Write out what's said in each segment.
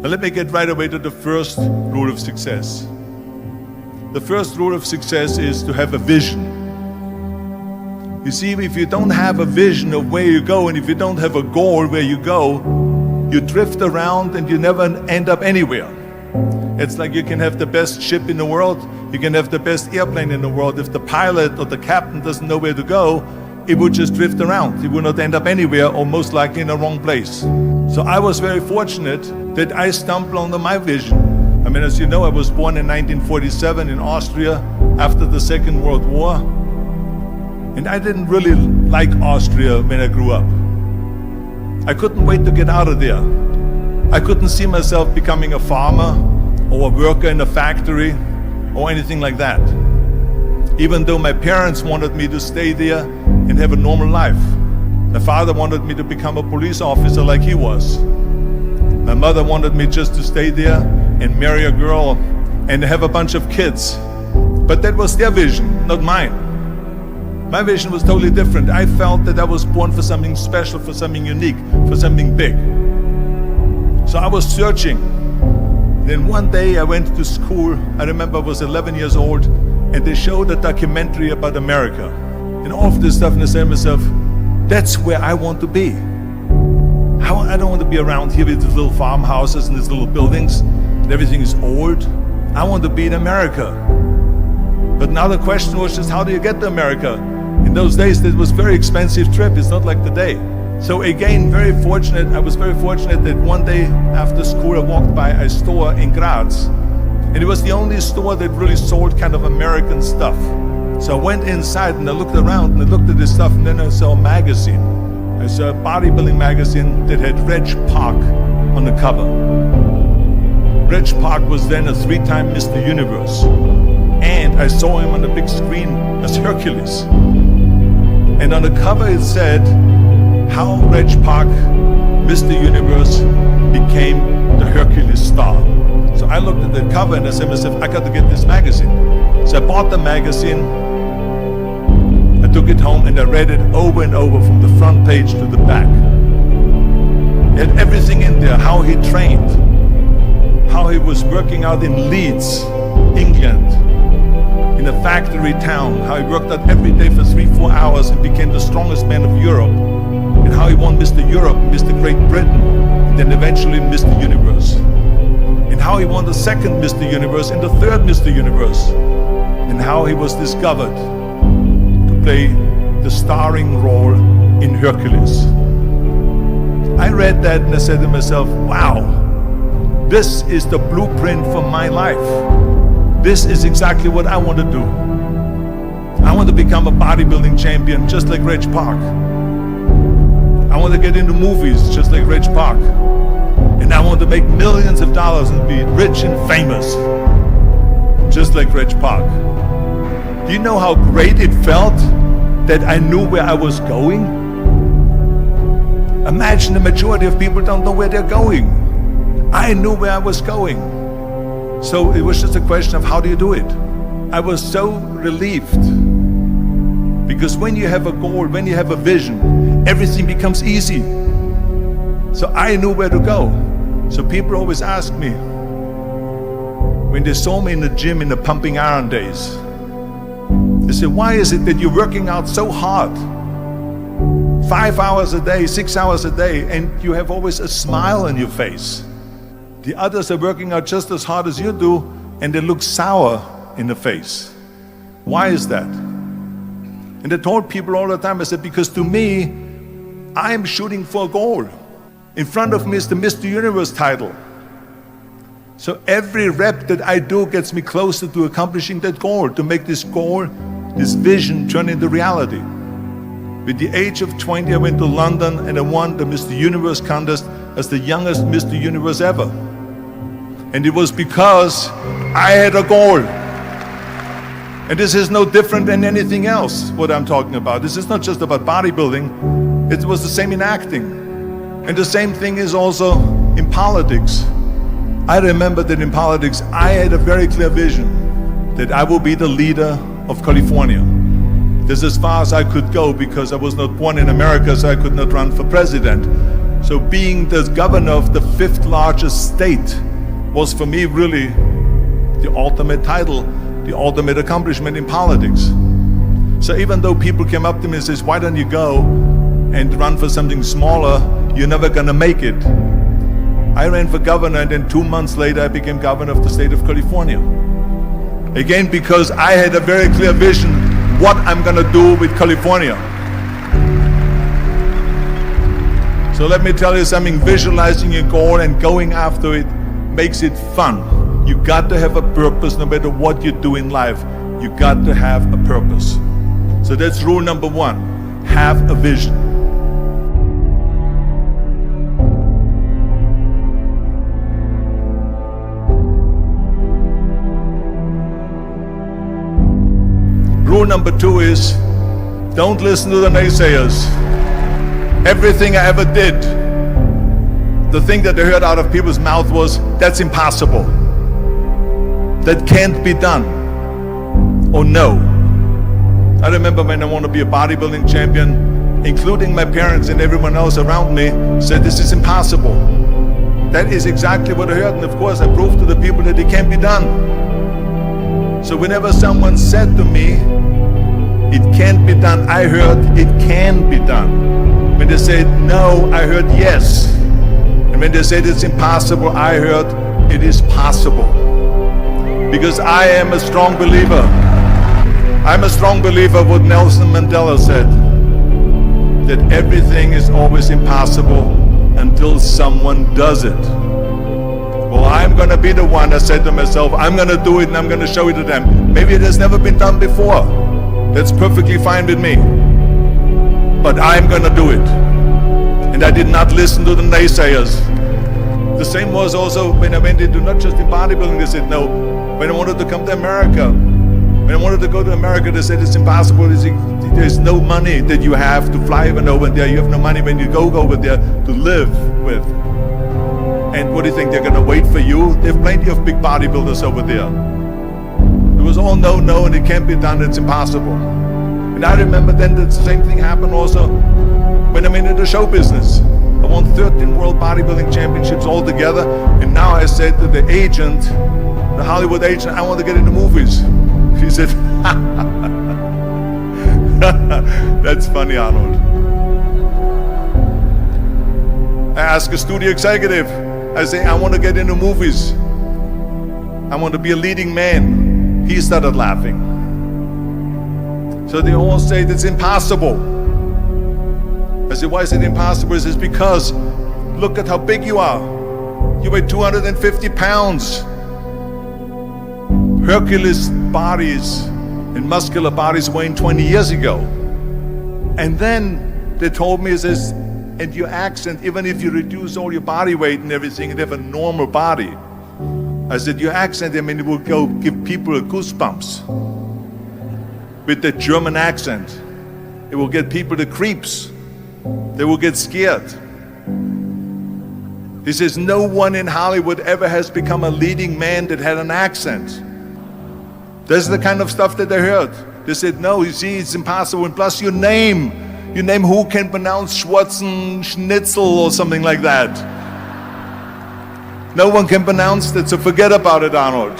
Now let me get right away to the first rule of success. The first rule of success is to have a vision. You see, if you don't have a vision of where you go, and if you don't have a goal where you go, you drift around and you never end up anywhere. It's like you can have the best ship in the world, you can have the best airplane in the world. If the pilot or the captain doesn't know where to go, it would just drift around. It would not end up anywhere, or most likely in the wrong place. So I was very fortunate that I stumbled onto my vision. I mean, as you know, I was born in 1947 in Austria after the Second World War. And I didn't really like Austria when I grew up. I couldn't wait to get out of there. I couldn't see myself becoming a farmer or a worker in a factory or anything like that. Even though my parents wanted me to stay there and have a normal life. My father wanted me to become a police officer like he was. My mother wanted me just to stay there and marry a girl and have a bunch of kids. But that was their vision, not mine. My vision was totally different. I felt that I was born for something special, for something unique, for something big. So I was searching. Then one day I went to school. I remember I was 11 years old, and they showed a documentary about America. And all of this stuff, and I said to myself, that's where I want to be. I don't want to be around here with these little farmhouses and these little buildings, and everything is old. I want to be in America. But now the question was just, how do you get to America? In those days, it was a very expensive trip. It's not like today. So again, I was very fortunate that one day after school, I walked by a store in Graz. And it was the only store that really sold kind of American stuff. So I went inside and I looked around and I looked at this stuff, and then I saw a magazine. I saw a bodybuilding magazine that had Reg Park on the cover. Reg Park was then a 3-time Mr. Universe. And I saw him on the big screen as Hercules. And on the cover it said, how Reg Park, Mr. Universe, became the Hercules star. So I looked at the cover and I said to myself, I got to get this magazine. So I bought the magazine, I took it home and I read it over and over from the front page to the back. It had everything in there, how he trained, how he was working out in Leeds, England, in a factory town, how he worked out every day for 3-4 hours and became the strongest man of Europe, and how he won Mr. Europe, Mr. Great Britain, and then eventually Mr. Universe, and how he won the second Mr. Universe and the third Mr. Universe, and how he was discovered to play the starring role in Hercules. I read that and I said to myself, wow, this is the blueprint for my life. This is exactly what I want to do. I want to become a bodybuilding champion just like Reg Park. I want to get into movies just like Reg Park. And I want to make millions of dollars and be rich and famous just like Reg Park. Do you know how great it felt that I knew where I was going? Imagine the majority of people don't know where they're going. I knew where I was going. So it was just a question of how do you do it? I was so relieved. Because when you have a goal, when you have a vision, everything becomes easy. So I knew where to go. So people always ask me, when they saw me in the gym in the pumping iron days, they said, why is it that you're working out so hard? 5 hours a day, 6 hours a day, and you have always a smile on your face. The others are working out just as hard as you do, and they look sour in the face. Why is that? And I told people all the time, I said, because to me, I'm shooting for a goal. In front of me is the Mr. Universe title. So every rep that I do gets me closer to accomplishing that goal, to make this goal, this vision turn into reality. With the age of 20, I went to London and I won the Mr. Universe contest as the youngest Mr. Universe ever. And it was because I had a goal. And this is no different than anything else, what I'm talking about. This is not just about bodybuilding. It was the same in acting. And the same thing is also in politics. I remember that in politics, I had a very clear vision that I will be the leader of California. This is as far as I could go because I was not born in America, so I could not run for president. So being the governor of the 5th largest state was for me really the ultimate title, the ultimate accomplishment in politics. So even though people came up to me and says, why don't you go and run for something smaller, you're never gonna make it. I ran for governor, and then 2 months later I became governor of the state of California. Again, because I had a very clear vision what I'm gonna do with California. So let me tell you something, visualizing your goal and going after it makes it fun. You got to have a purpose no matter what you do in life. You got to have a purpose. So that's rule number 1, have a vision. Rule number 2 is, don't listen to the naysayers. Everything I ever did, the thing that I heard out of people's mouth was, that's impossible. That can't be done. Or no. I remember when I wanted to be a bodybuilding champion, including my parents and everyone else around me, said this is impossible. That is exactly what I heard, and of course I proved to the people that it can't be done. So whenever someone said to me, it can't be done, I heard it can be done. When they said no, I heard yes. And when they said it's impossible, I heard it is possible. Because I am a strong believer. I'm a strong believer what Nelson Mandela said, that everything is always impossible until someone does it. Well, I'm gonna be the one that said to myself, I'm gonna do it and I'm gonna show it to them. Maybe it has never been done before. That's perfectly fine with me. But I'm gonna do it. And I did not listen to the naysayers. The same was also when I went into not just in bodybuilding, they said no. When I wanted to come to America, when I wanted to go to America, they said it's impossible. There's no money that you have to fly even over there. You have no money when you go over there to live with. And what do you think, they're gonna wait for you? They have plenty of big bodybuilders over there. It was all no, no, and it can't be done, it's impossible. And I remember then the same thing happened also when I went into the show business. I won 13 world bodybuilding championships altogether, and now I said to the agent, the Hollywood agent, I want to get into movies. He said, that's funny, Arnold. I asked a studio executive, I say, I want to get into movies. I want to be a leading man. He started laughing. So they all say that's impossible. I said, why is it impossible? He says, because look at how big you are. You weigh 250 pounds. Hercules bodies and muscular bodies weighing 20 years ago. And then they told me, it says, and your accent, even if you reduce all your body weight and everything and have a normal body, I said, your accent, I mean, it will go give people goosebumps. With the German accent, it will get people the creeps. They will get scared. He says, no one in Hollywood ever has become a leading man that had an accent. That's the kind of stuff that I heard. They said, no, you see, it's impossible. And plus your name who can pronounce Schwarzen Schnitzel or something like that. No one can pronounce that, so forget about it, Arnold.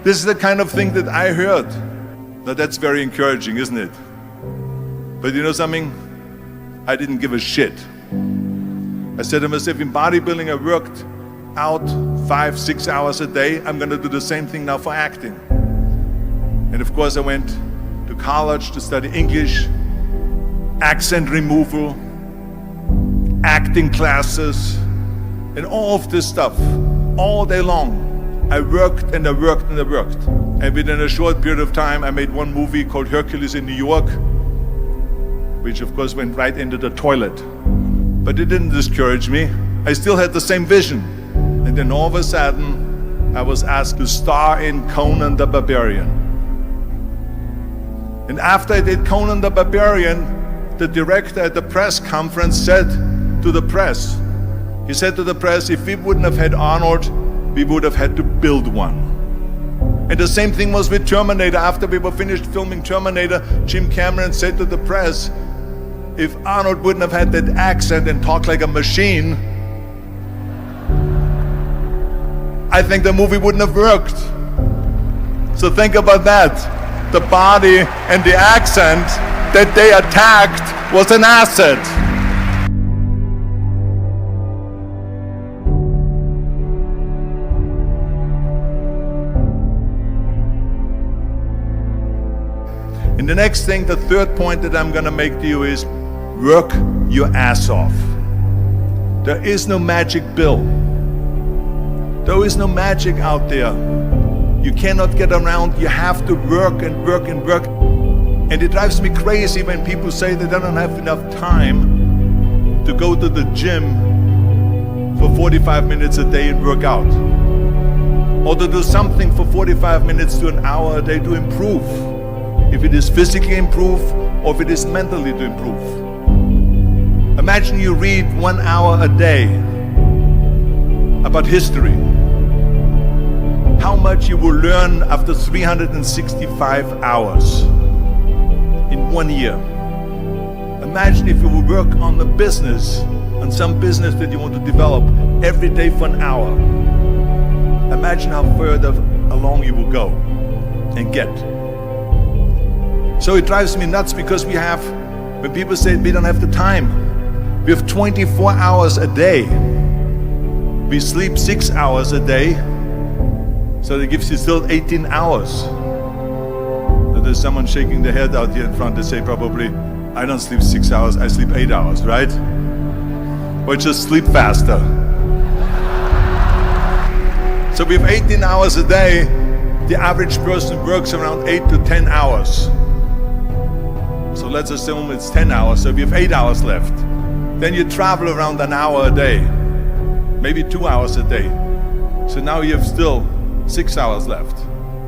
This is the kind of thing that I heard. Now that's very encouraging, isn't it? But you know something? I didn't give a shit. I said to myself, in bodybuilding I worked out 5-6 hours a day. I'm gonna do the same thing now for acting. And of course I went to college to study English, accent removal, acting classes, and all of this stuff, all day long. I worked and I worked and I worked. And within a short period of time, I made one movie called Hercules in New York, which of course went right into the toilet. But it didn't discourage me. I still had the same vision. And then all of a sudden, I was asked to star in Conan the Barbarian. And after I did Conan the Barbarian, the director at the press conference said to the press, he said to the press, if we wouldn't have had Arnold, we would have had to build one. And the same thing was with Terminator. After we were finished filming Terminator, Jim Cameron said to the press, if Arnold wouldn't have had that accent and talked like a machine, I think the movie wouldn't have worked. So think about that. The body and the accent that they attacked was an asset. And the next thing, the third point that I'm going to make to you is work your ass off. There is no magic pill. There is no magic out there. You cannot get around. You have to work and work and work. And it drives me crazy when people say that they don't have enough time to go to the gym for 45 minutes a day and work out. Or to do something for 45 minutes to an hour a day to improve. If it is physically improve or if it is mentally to improve. Imagine you read 1 hour a day about history. How much you will learn after 365 hours in 1 year. Imagine if you will work on the business, on some business that you want to develop every day for an hour. Imagine how further along you will go and get. So it drives me nuts because we have, when people say we don't have the time, we have 24 hours a day. We sleep 6 hours a day, so that gives you still 18 hours. So there's someone shaking their head out here in front to say probably, I don't sleep 6 hours, I sleep 8 hours, right? Or just sleep faster. So we have 18 hours a day. The average person works around 8 to 10 hours. So let's assume it's 10 hours, so we have 8 hours left. Then you travel around an hour a day, maybe 2 hours a day. So now you have still 6 hours left.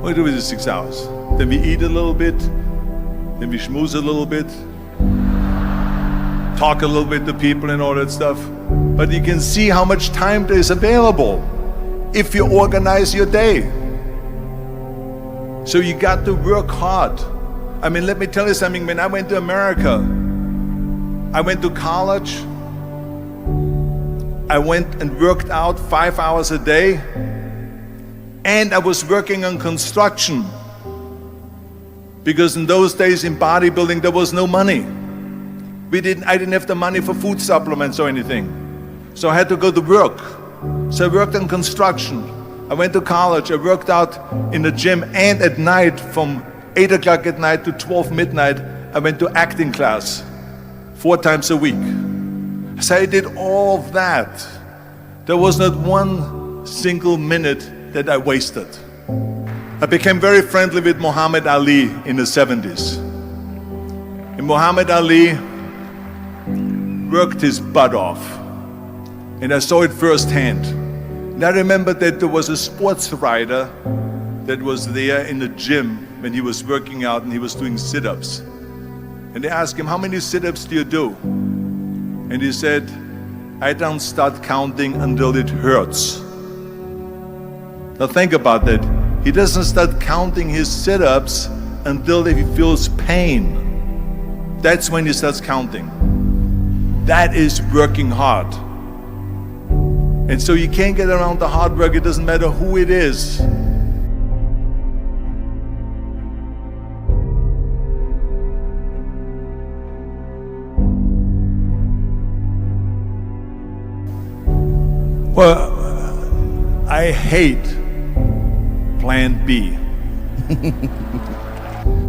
What do we do with the 6 hours? Then we eat a little bit, then we schmooze a little bit, talk a little bit to people and all that stuff. But you can see how much time there is available if you organize your day. So you got to work hard. I mean, let me tell you something. When I went to America, I went to college. I went and worked out 5 hours a day. And I was working on construction. Because in those days in bodybuilding, there was no money. I didn't have the money for food supplements or anything. So I had to go to work. So I worked on construction. I went to college. I worked out in the gym, and at night from 8 o'clock at night to 12 midnight, I went to acting class 4 times a week. So I did all of that. There was not one single minute that I wasted. I became very friendly with Muhammad Ali in the 70s. And Muhammad Ali worked his butt off. And I saw it firsthand. And I remember that there was a sports writer that was there in the gym when he was working out and he was doing sit-ups. And they asked him, how many sit-ups do you do? And he said, I don't start counting until it hurts. Now think about that. He doesn't start counting his sit-ups until he feels pain. That's when he starts counting. That is working hard. And so you can't get around the hard work. It doesn't matter who it is. Well, I hate plan B.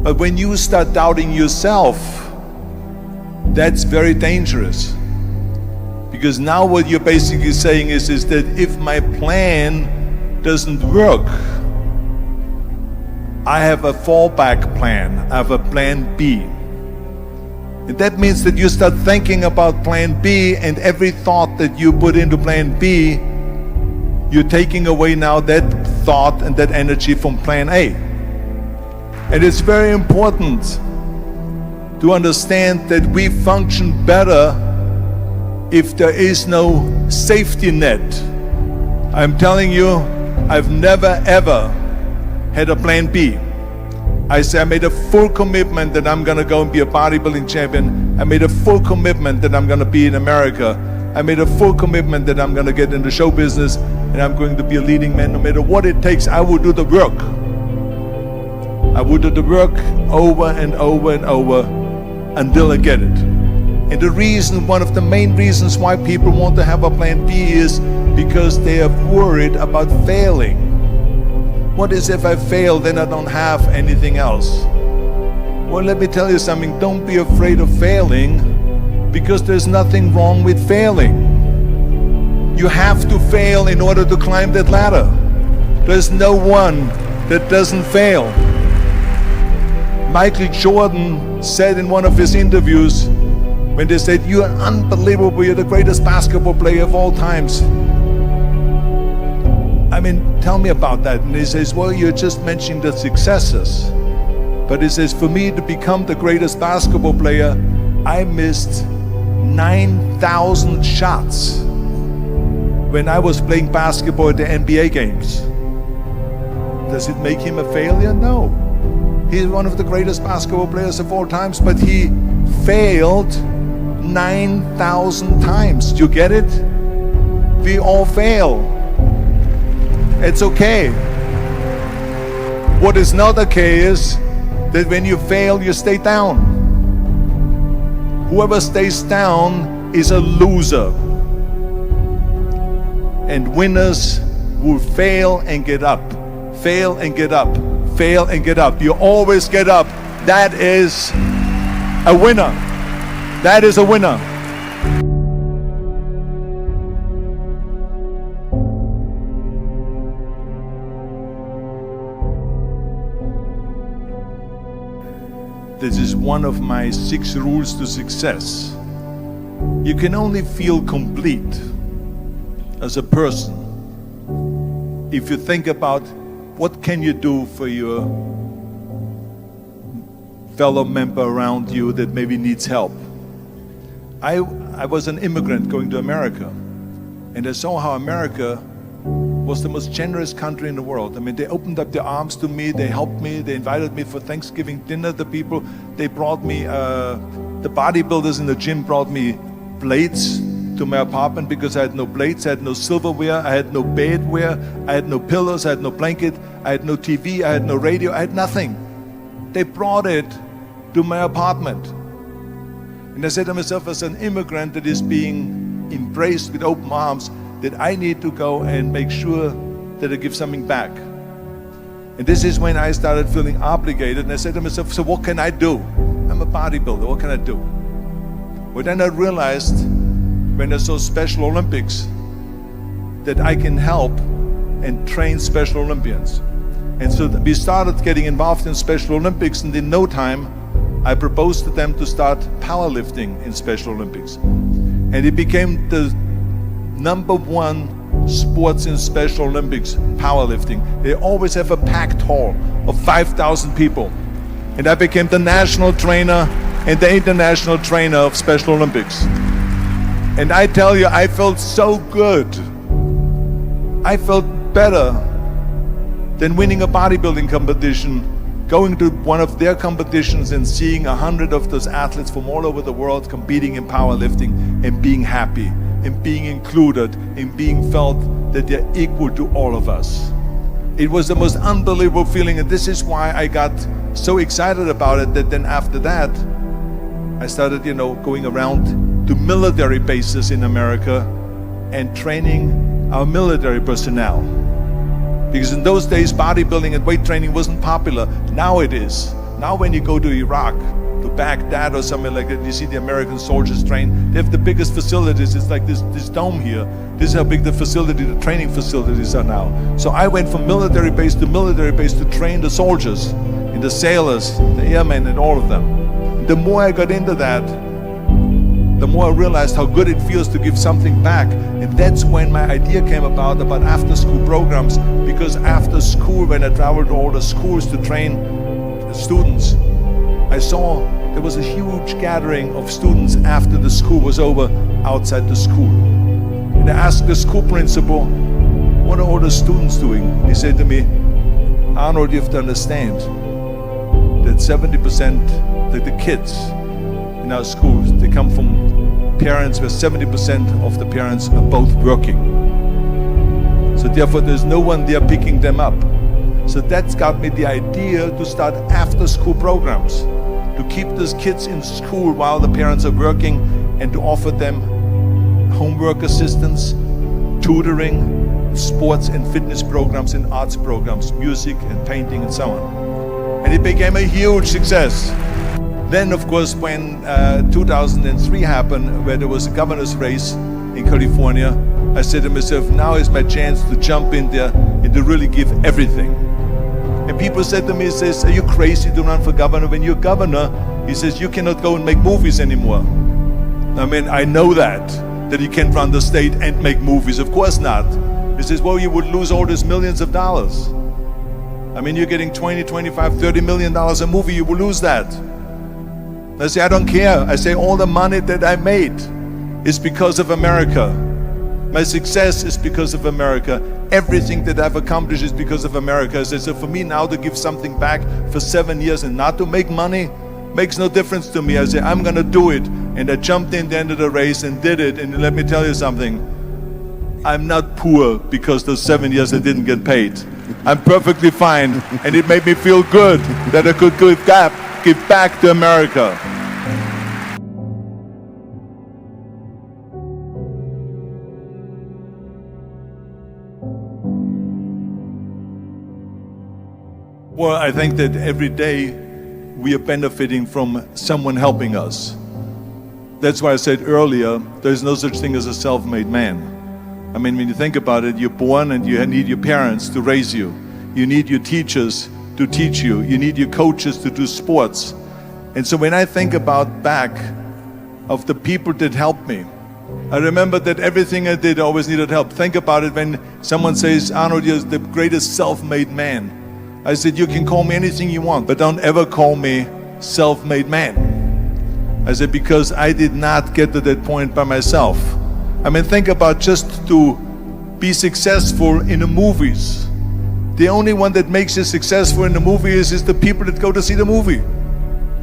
But when you start doubting yourself, that's very dangerous. Because now what you're basically saying is that if my plan doesn't work, I have a fallback plan, I have a plan B. And that means that you start thinking about plan B, and every thought that you put into plan B, you're taking away now that thought and that energy from plan A. And it's very important to understand that we function better if there is no safety net. I'm telling you, I've never ever had a plan B. I made a full commitment that I'm gonna go and be a bodybuilding champion I made a full commitment that I'm going to be in America. I made a full commitment that I'm going to get into show business and I'm going to be a leading man. No matter what it takes, I will do the work. I will do the work over and over and over until I get it. And the reason, one of the main reasons why people want to have a plan B is because they are worried about failing. What is if I fail, then I don't have anything else? Well, let me tell you something, don't be afraid of failing, because there's nothing wrong with failing. You have to fail in order to climb that ladder. There's no one that doesn't fail. Michael Jordan said in one of his interviews, when they said, "You are unbelievable, you're the greatest basketball player of all times." I mean, tell me about that. And he says, "Well, you're just mentioning the successes." But he says, "For me to become the greatest basketball player, I missed 9,000 shots when I was playing basketball at the NBA games." Does it make him a failure? No. He's one of the greatest basketball players of all times, but he failed 9,000 times. Do you get it? We all fail. It's okay. What is not okay is that when you fail, you stay down. Whoever stays down is a loser. And winners will fail and get up. Fail and get up. Fail and get up. You always get up. That is a winner. That is a winner. This is one of my 6 rules to success. You can only feel complete as a person if you think about what can you do for your fellow member around you that maybe needs help. I was an immigrant going to America, and I saw how America was the most generous country in the world. I mean, they opened up their arms to me, they helped me, they invited me for Thanksgiving dinner. The people, they brought me, the bodybuilders in the gym brought me plates to my apartment because I had no plates, I had no silverware, I had no bedware, I had no pillows, I had no blanket, I had no TV, I had no radio, I had nothing. They brought it to my apartment. And I said to myself, as an immigrant that is being embraced with open arms, that I need to go and make sure that I give something back. And this is when I started feeling obligated, and I said to myself, so what can I do? I'm a bodybuilder, what can I do? Well, then I realized, when I saw Special Olympics, that I can help and train Special Olympians. And so we started getting involved in Special Olympics, and in no time, I proposed to them to start powerlifting in Special Olympics. And it became the #1 sports in Special Olympics, powerlifting. They always have a packed hall of 5,000 people. And I became the national trainer and the international trainer of Special Olympics. And I tell you, I felt so good. I felt better than winning a bodybuilding competition, going to one of their competitions and seeing 100 of those athletes from all over the world competing in powerlifting and being happy and being included and being felt that they're equal to all of us. It was the most unbelievable feeling, and this is why I got so excited about it that then after that, I started, going around to military bases in America and training our military personnel. Because in those days, bodybuilding and weight training wasn't popular. Now it is. Now when you go to Iraq, to Baghdad or somewhere like that, you see the American soldiers train. They have the biggest facilities. It's like this dome here. This is how big the training facilities are now. So I went from military base to train the soldiers, and the sailors, the airmen, and all of them. The more I got into that, the more I realized how good it feels to give something back. And that's when my idea came about after-school programs, because after school, when I traveled to all the schools to train the students, I saw there was a huge gathering of students after the school was over outside the school. And I asked the school principal, what are all the students doing? He said to me, Arnold, you have to understand that 70% of the kids in our schools come from parents where 70% of the parents are both working. So therefore there's no one there picking them up. So that's got me the idea to start after school programs, to keep those kids in school while the parents are working and to offer them homework assistance, tutoring, sports and fitness programs and arts programs, music and painting and so on. And it became a huge success. Then of course when 2003 happened, where there was a governor's race in California, I said to myself, now is my chance to jump in there and to really give everything. And people said to me, he says, are you crazy to run for governor? When you're governor, he says, you cannot go and make movies anymore. I mean, I know that you can't run the state and make movies. Of course not. He says, well, you would lose all these millions of dollars. I mean, you're getting 20, 25, 30 million dollars a movie, you will lose that. I say, I don't care. I say, all the money that I made is because of America. My success is because of America. Everything that I've accomplished is because of America. I say, so for me now to give something back for 7 years and not to make money makes no difference to me. I say, I'm gonna do it. And I jumped in the end of the race and did it. And let me tell you something, I'm not poor because those 7 years I didn't get paid. I'm perfectly fine. And it made me feel good that I could give back to America. Well, I think that every day we are benefiting from someone helping us. That's why I said earlier, there's no such thing as a self-made man. I mean, when you think about it, you're born and you need your parents to raise you. You need your teachers to teach you. You need your coaches to do sports. And so when I think about back of the people that helped me, I remember that everything I did always needed help. Think about it when someone says, Arnold, you're the greatest self-made man. I said, you can call me anything you want, but don't ever call me self-made man. I said, because I did not get to that point by myself. I mean, think about just to be successful in the movies. The only one that makes you successful in the movie is the people that go to see the movie.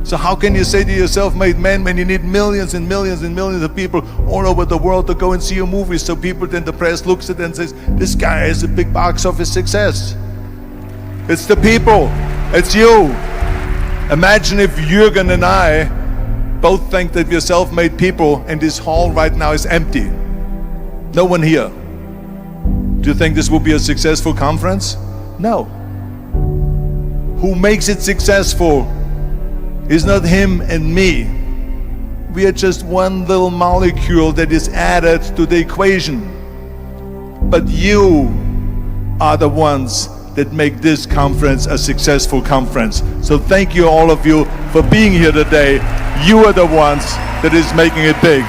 So how can you say to yourself, self-made man, when you need millions and millions and millions of people all over the world to go and see your movies? So people, then the press looks at it and says, this guy is a big box office success. It's the people, it's you. Imagine if Jürgen and I both think that we're self-made people and this hall right now is empty. No one here. Do you think this will be a successful conference? No. Who makes it successful is not him and me. We are just one little molecule that is added to the equation. But you are the ones that make this conference a successful conference. So thank you all of you for being here today. You are the ones that is making it big.